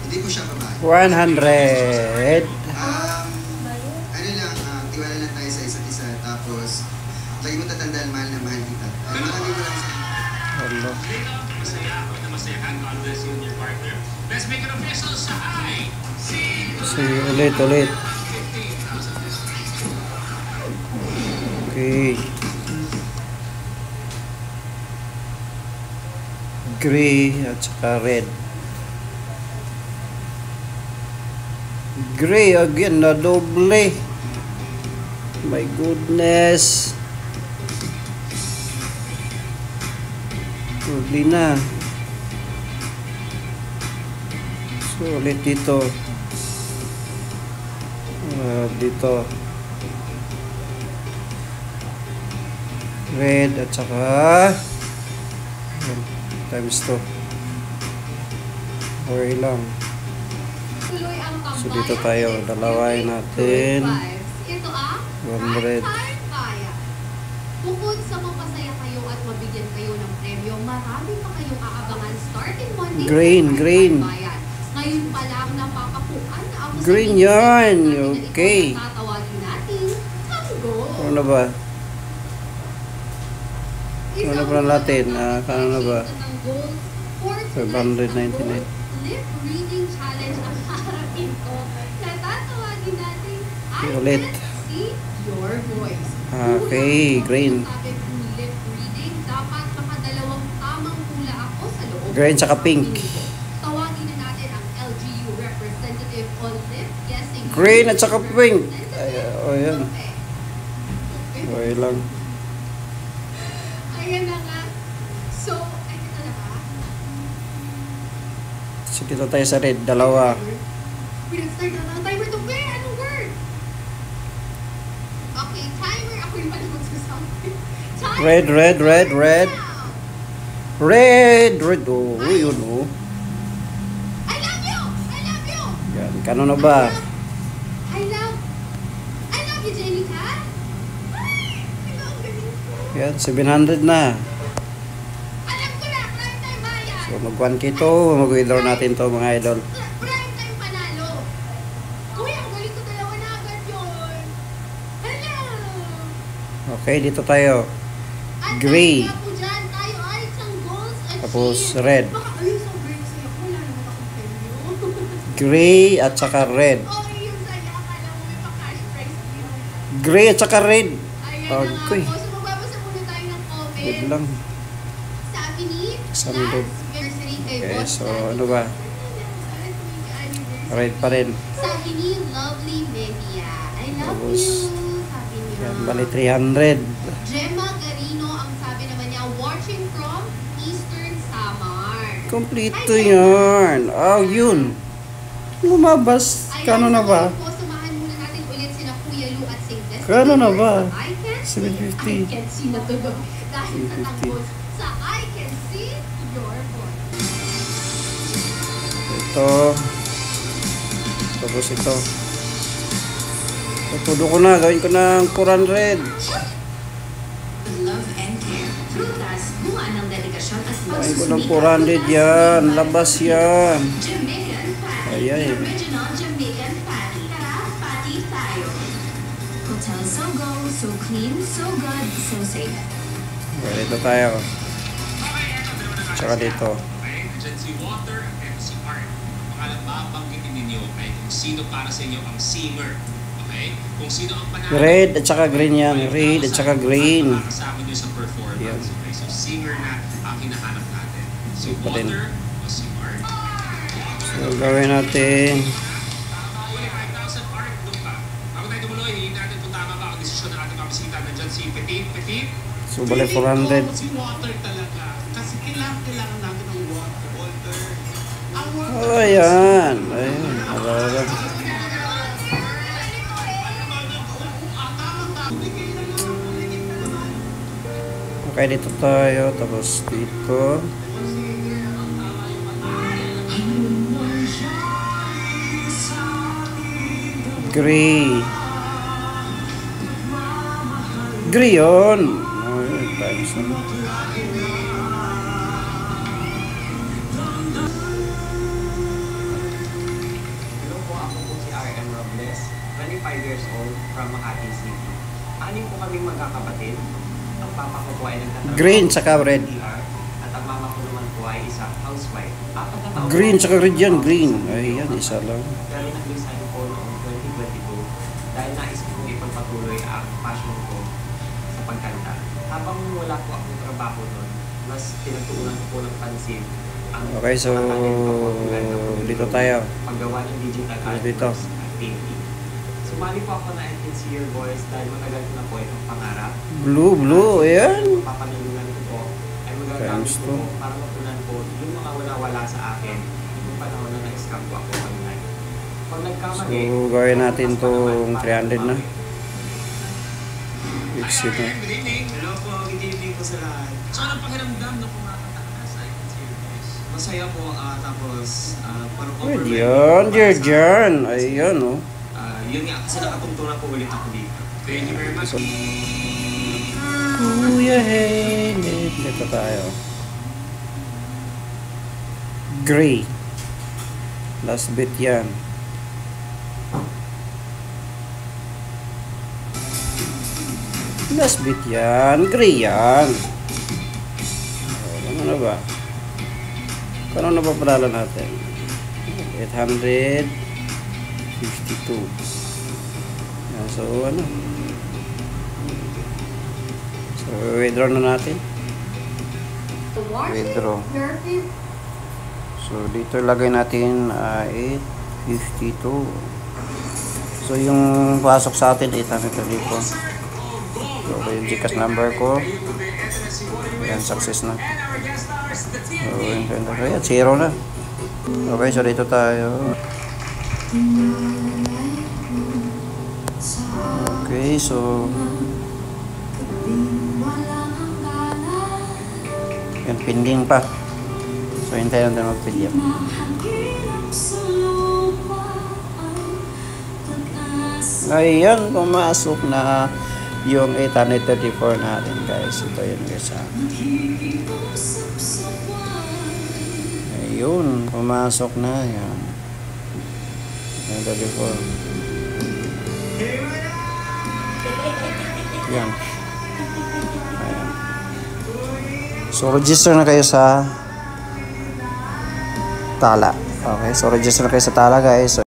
hindi po siya babae. 100. Ano lang, tiwala lang tayo sa isa't isa. Tapos, lagi mo tatandaan, mahal na mahal kita. Maraming sa Hello. Masaya ako na masayahan. God bless you and your partner. Let's make it official sa high. See, ulit. Okay. Gray at saka red. Gray again na doble. My goodness. Doble na. So ulit dito. Dito. Red at saka times 2. Okay lang. So dito tayo, dalawain natin. Ito ang 100. Bukod sa mapasaya kayo at mabigyan kayo ng premyo, marami pa kayong aabangan starting Monday. Green. Ngayon pa lang napapakuan na ako Green sa yan. Okay. tatawagin natin Tango. Ano na ba? Ano pa natin? Kano na ba? 599. Lip reading challenge ang harapin ko. Natatawagin natin I Ulit. Can See Your Voice. Okay, green. Lip reading, dapat makadalawang tamang hula ako sa loob. Green tsaka pink. Tawagin na natin ang LGU representative on lip guessing. Green at saka pink. Ayan. Okay lang. Ayan na nga. So, ay ito na ba? So dito tayo sa red, dalawa. Pinag-start na ang timer to. Where? Anong word? Okay, timer. Ako yung pala magsasabi. Red. Oh, yun oh. I love you! I love you! Yan, kano na ba? I love you, Jenica! Ay! Ikaw ang galing ko. Yan, 700 na. Alam ko na! Prime time bayan! So mag 1K to, mag-withdraw natin to mga idol. Prime time panalo! Kuya, ang galing ko dalawa na agad yun! Hello! Okay, dito tayo. At Gray. dahil nga po dyan, tayo ay isang goals achieved. Tapos red. Baka, ayun, so great sa'yo. Wala naman akong premyo. Gray at saka red. Okay, yung saya. Akala mo may pa-cash prize yun. Gray at saka red. Ayan na nga Okay. po. So, magbabasa muna tayo ng comment. Wait lang. Sabi ni Sandog. Okay, so ano ba? Anniversary. Red pa rin. Sabi ni Lovely Media. I love Tapos, you. Sabi niya. Yan, bali 300. Gemma Garino, ang sabi naman niya, watching from Eastern Samar. Kompleto yan. Oh, yun. Lumabas. Kano na ba? Po, samahan muna natin ulit sina Kuya Lu at Sing Destiny. Kano na ba? I Can See. 750. I Can See na to. Dahil sa tanggol sa I Can See Your Voice. Ito. Tapos ito. Tutudo ko na. Gawin ko ng 400. Love and care. Prutas, bunga ng dedikasyon at Gawin ko ng 400 yan. Labas yan. Jamaican patty. Ayan. Original Jamaican patty. Tara, patty tayo. Hotel Sogo, so clean, so good, so safe. Okay, dito tayo. Okay, eto, dalawa na Tsaka dito. Okay, nandiyan si Water at si Art. Pangalan babanggitin ninyo ay kung sino para sa inyo ang singer. Okay? Kung sino ang panalo. Red at saka green yan. Red at saka green. Kasama nyo sa performance. Yan. Okay, so singer na ang hinahanap natin. Si Ito pa din. Water o si Art. So, gawin natin. Uli, 5,000 Art, doon ka. Bago tayo tumuloy, hihingi natin kung tama ba ang desisyon ng ating kapisita. Nandiyan si Petit. So, bali 400. Si Water talaga. Kasi kailangan natin ng water. Ang water. Oh, ayan. Ayan. Alala. Okay, dito tayo. Tapos dito. Gray. Gray yun. Ayun, times na. years old from Makati City. Anim po kaming magkakapatid. Ang papa ko po ay nagtatrabaho Green tsaka red. PR, at ang mama ko naman po ay isang housewife. 4 na taon Green po tsaka red yan, ako green. sa Ay, yan, isa lang. Pero nag-resign po noong 2022 dahil nais ko ipagpatuloy ang passion ko sa pagkanta. Habang wala po akong trabaho noon, mas pinagtuunan ko po ng pansin ang Okay, so dito tayo. paggawa ng digital Dito. artworks activity. Sumali po ako na Sincere Voice dahil matagal ko na po itong pangarap. Blue, ayan. Papanalunan ko po ay magagamit Times ko po para mapunan po yung mga wala sa akin yung panahon na na-scam po ako online. Pag nagkamali, So, gawin natin tong 300 na. Hi, Exit na. Aaron. Good evening. Hello po, good evening po sa lahat. So, anong pakiramdam na kumakanta ka na sa Sincere Voice? Masaya po, tapos parang Good yan, dear John. Ayan, oh. Yun nga, kasi nakatungtungan po ulit ako dito. Thank you very much. Kuya Henry. Dito tayo. Gray. Last bit yan. Last bit yan. Gray yan. Ano na ba? Kano na ba palala natin? 852. Yan, so ano? So withdraw na natin. Withdraw. So dito lagay natin 852. So yung pasok sa atin 834. So yung Gcash number ko. Yan, success na. So yan, 0 na. Okay, so dito tayo. Okay, so yan, pending pa. So hintayin natin mag-PDF. Ayan, pumasok na yung 834 natin, guys. Ito yun, guys. Ayun, pumasok na. Yan. 834. Yan. Ayan. So, register na kayo sa Tala. Okay, so register na kayo sa Tala, guys. So,